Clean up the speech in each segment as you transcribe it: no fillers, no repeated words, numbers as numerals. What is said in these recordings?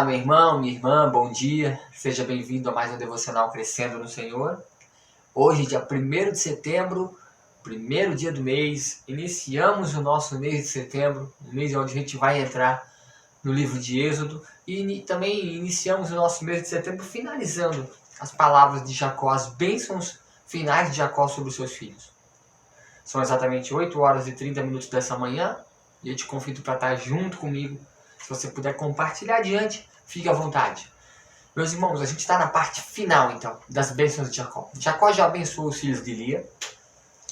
Olá, meu irmão, minha irmã, bom dia. Seja bem-vindo a mais um Devocional Crescendo no Senhor. Hoje, dia 1º de setembro, primeiro dia do mês, iniciamos o nosso mês de setembro, um mês onde a gente vai entrar no livro de Êxodo e também iniciamos o nosso mês de setembro finalizando as palavras de Jacó, as bênçãos finais de Jacó sobre os seus filhos. São exatamente 8 horas e 30 minutos dessa manhã e eu te convido para estar junto comigo. Se você puder compartilhar adiante, fique à vontade. Meus irmãos, a gente está na parte final, então, das bênçãos de Jacó. Jacó já abençoou os filhos de Lia,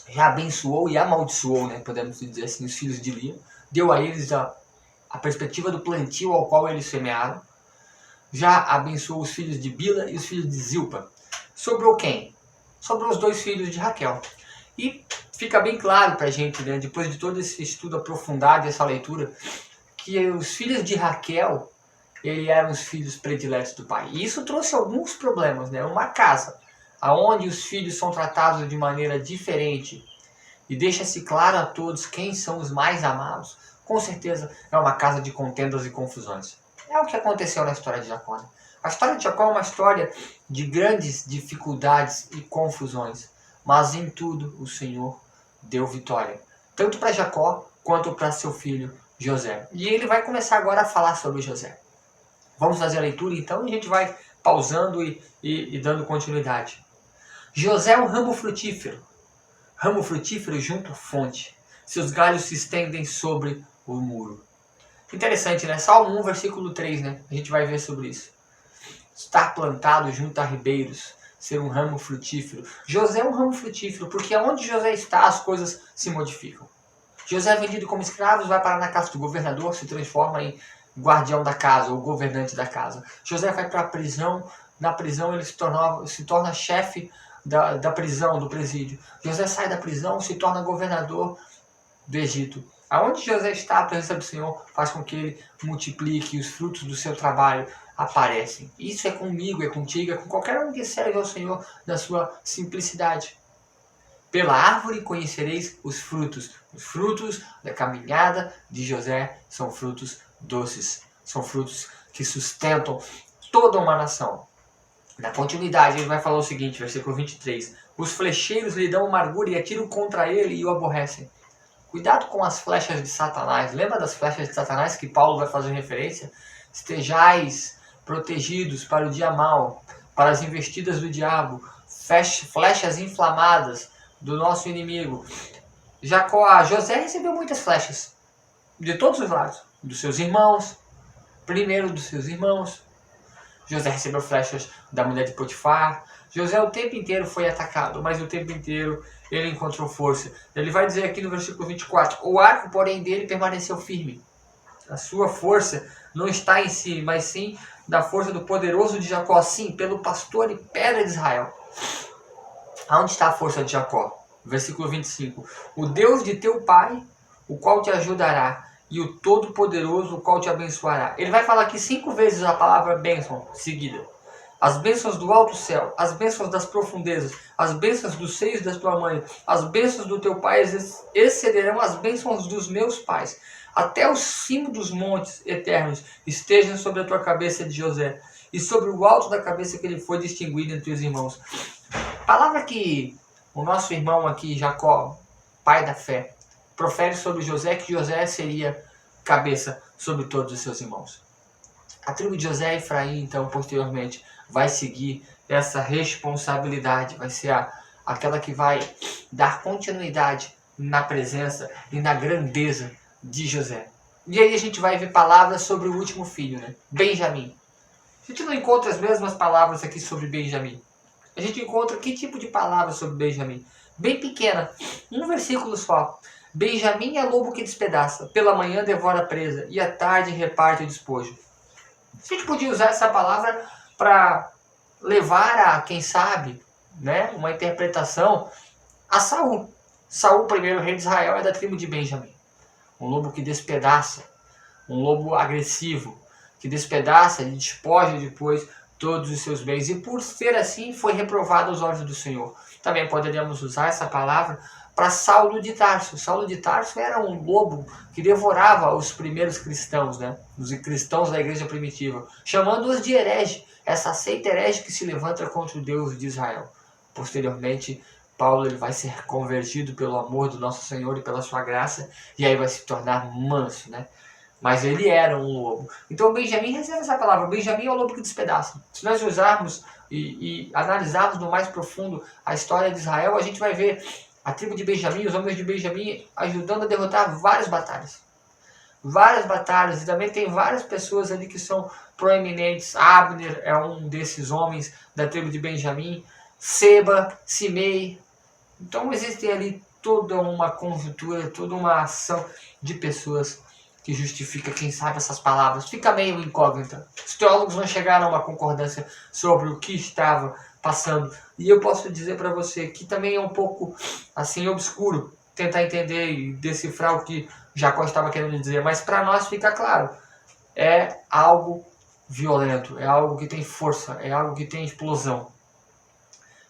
já abençoou e amaldiçoou, né, podemos dizer assim, os filhos de Lia. Deu a eles a perspectiva do plantio ao qual eles semearam. Já abençoou os filhos de Bila e os filhos de Zilpa. Sobrou quem? Sobrou os 2 filhos de Raquel. E fica bem claro para a gente, né, depois de todo esse estudo aprofundado e essa leitura, que os filhos de Raquel, eles eram os filhos prediletos do pai. E isso trouxe alguns problemas, né? Uma casa onde os filhos são tratados de maneira diferente e deixa-se claro a todos quem são os mais amados, com certeza é uma casa de contendas e confusões. É o que aconteceu na história de Jacó. A história de Jacó é uma história de grandes dificuldades e confusões, mas em tudo o Senhor deu vitória, tanto para Jacó quanto para seu filho José. E ele vai começar agora a falar sobre José. Vamos fazer a leitura então e a gente vai pausando e dando continuidade. José é um ramo frutífero junto à fonte. Seus galhos se estendem sobre o muro. Interessante, né? Salmo 1, versículo 3, né? A gente vai ver sobre isso. Estar plantado junto a ribeiros, ser um ramo frutífero. José é um ramo frutífero, porque onde José está, as coisas se modificam. José é vendido como escravo, vai parar na casa do governador, se transforma em guardião da casa ou governante da casa. José vai para a prisão, na prisão ele se torna chefe da prisão, do presídio. José sai da prisão, se torna governador do Egito. Aonde José está, a presença do Senhor faz com que ele multiplique, os frutos do seu trabalho aparecem. Isso é comigo, é contigo, é com qualquer um que serve ao Senhor na sua simplicidade. Pela árvore conhecereis os frutos. Os frutos da caminhada de José são frutos doces. São frutos que sustentam toda uma nação. Na continuidade, ele vai falar o seguinte, versículo 23. Os flecheiros lhe dão amargura e atiram contra ele e o aborrecem. Cuidado com as flechas de Satanás. Lembra das flechas de Satanás que Paulo vai fazer referência? Estejais protegidos para o dia mau, para as investidas do diabo, flechas inflamadas do nosso inimigo. José recebeu muitas flechas, de todos os lados, dos seus irmãos, primeiro dos seus irmãos. José recebeu flechas da mulher de Potifar. José o tempo inteiro foi atacado, mas o tempo inteiro ele encontrou força. Ele vai dizer aqui no versículo 24, o arco, porém, dele permaneceu firme. A sua força não está em si, mas sim da força do poderoso de Jacó, sim, pelo pastor e pedra de Israel. Aonde está a força de Jacó? Versículo 25. O Deus de teu pai, o qual te ajudará, e o Todo-Poderoso, o qual te abençoará. Ele vai falar aqui 5 vezes a palavra bênção seguida. As bênçãos do alto céu, as bênçãos das profundezas, as bênçãos dos seios da tua mãe, as bênçãos do teu pai excederão as bênçãos dos meus pais. Até o cimo dos montes eternos estejam sobre a tua cabeça de José, e sobre o alto da cabeça que ele foi distinguido entre os irmãos. Palavra que o nosso irmão aqui, Jacó, pai da fé, profere sobre José, que José seria cabeça sobre todos os seus irmãos. A tribo de José e Efraim, então, posteriormente, vai seguir essa responsabilidade, vai ser aquela que vai dar continuidade na presença e na grandeza de José. E aí a gente vai ver palavras sobre o último filho, né? Benjamim. A gente não encontra as mesmas palavras aqui sobre Benjamim. A gente encontra que tipo de palavra sobre Benjamim? Bem pequena, um versículo só. Benjamim é lobo que despedaça, pela manhã devora a presa, e à tarde reparte o despojo. A gente podia usar essa palavra para levar a, quem sabe, né, uma interpretação a Saul. Saul, primeiro rei de Israel, é da tribo de Benjamim. Um lobo que despedaça, um lobo agressivo, que despedaça e despoja depois todos os seus bens. E por ser assim, foi reprovado aos olhos do Senhor. Também poderíamos usar essa palavra para Saulo de Tarso. Saulo de Tarso era um lobo que devorava os primeiros cristãos, né? Os cristãos da igreja primitiva, chamando-os de herege, essa seita herege que se levanta contra o Deus de Israel. Posteriormente, Paulo ele vai ser convertido pelo amor do nosso Senhor e pela sua graça, e aí vai se tornar manso, né? Mas ele era um lobo. Então Benjamim recebe essa palavra. Benjamim é o lobo que despedaça. Se nós usarmos e analisarmos no mais profundo a história de Israel, a gente vai ver a tribo de Benjamim, os homens de Benjamim ajudando a derrotar várias batalhas. Várias batalhas. E também tem várias pessoas ali que são proeminentes. Abner é um desses homens da tribo de Benjamim. Seba, Simei. Então existe ali toda uma conjuntura, toda uma ação de pessoas que justifica, quem sabe, essas palavras. Fica meio incógnita. Os teólogos não chegaram a uma concordância sobre o que estava passando. E eu posso dizer para você que também é um pouco assim obscuro tentar entender e decifrar o que Jacó estava querendo dizer. Mas para nós fica claro. É algo violento, é algo que tem força, é algo que tem explosão.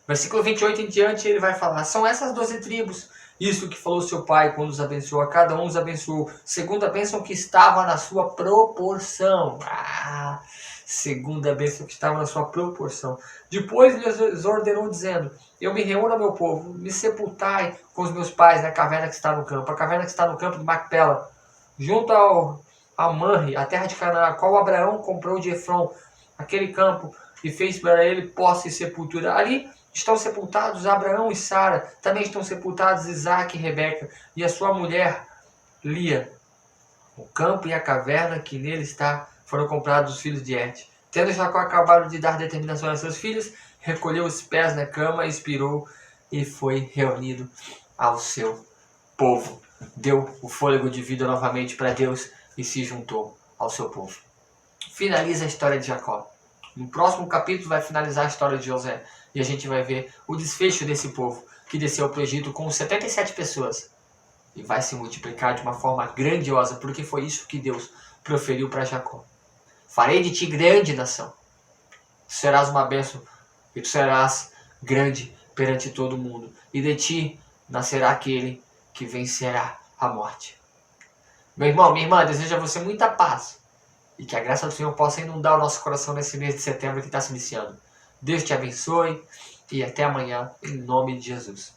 Versículo 28 em diante ele vai falar, são essas 12 tribos, isso que falou seu pai quando os abençoou, a cada um os abençoou, segundo a bênção que estava na sua proporção. Segundo a bênção que estava na sua proporção. Depois lhes ordenou dizendo, eu me reúno ao meu povo, me sepultai com os meus pais na caverna que está no campo, a caverna que está no campo de Macpela, junto ao Manre, a terra de Canaã, a qual Abraão comprou de Efron, aquele campo, e fez para ele posse e sepultura. Ali estão sepultados Abraão e Sara, também estão sepultados Isaac e Rebeca, e a sua mulher Lia. O campo e a caverna que nele está foram comprados dos filhos de Et. Tendo Jacó acabado de dar determinação a seus filhos, recolheu os pés na cama, expirou e foi reunido ao seu povo. Deu o fôlego de vida novamente para Deus e se juntou ao seu povo. Finaliza a história de Jacó. No próximo capítulo vai finalizar a história de José. E a gente vai ver o desfecho desse povo que desceu para o Egito com 77 pessoas. E vai se multiplicar de uma forma grandiosa, porque foi isso que Deus proferiu para Jacó. Farei de ti grande nação. Tu serás uma bênção e tu serás grande perante todo mundo. E de ti nascerá aquele que vencerá a morte. Meu irmão, minha irmã, desejo a você muita paz. E que a graça do Senhor possa inundar o nosso coração nesse mês de setembro que está se iniciando. Deus te abençoe e até amanhã, em nome de Jesus.